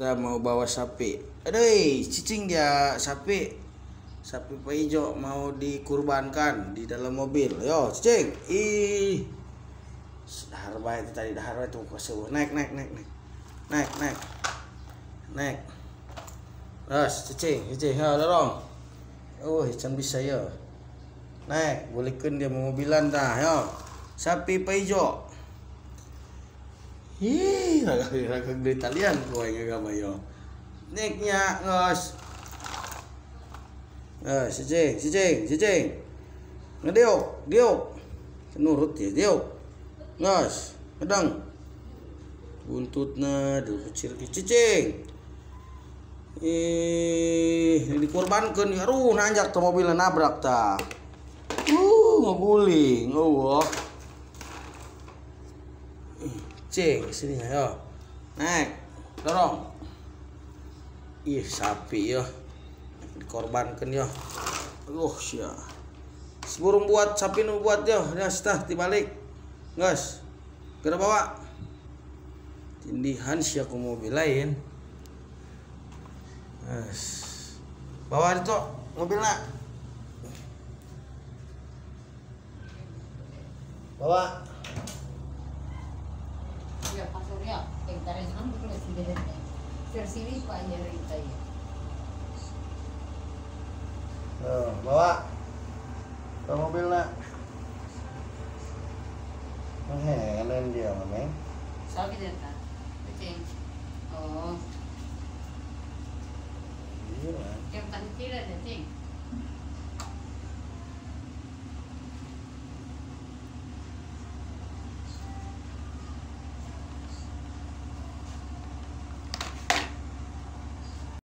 Kita mau bawa sapi. Aduh, cicing dia sapi. Sapi Pak Ijo mau dikurbankan di dalam mobil. Yo, cicing. Ih. Dahar bae itu tadi, dahar bae tuh koseu. Naik. Naik. Terus cicing, yo dorong. Oh, can bisa ya. Naik, bolehkeun dia mau mobilan dah, yo. Sapi Pak Ijo. Ih, agak dari Italian kowe ngagama yo. Naiknya ngos. Cicing. Ngediuk. Nurut ya, diuk. Ngos, gedang. Buntutna dikucir ke cicing. Dikorbankeun ya, nanjak tuh mobilnya nabrak tah. Ngeguling, Cing, sini ayo. Naik, dorong. Ih, sapi ya. Dikorbankan ya. Sia. Seburung buat sapi nu buat ya. Dah stah dibalik. Gas. Geura bawa. Tindihan sia ku mobil lain. Gas. Bawa itu mobilnya. Bawa. Ya, Pak Surya, tarik sana dulu sini. Tersini Pak nyerita ya. Bawa ke mobilnya. Helen dia, Meng. Sakit ya, Kak? Cing. Oh. Iya. Yang tadi tidak ada, Cing.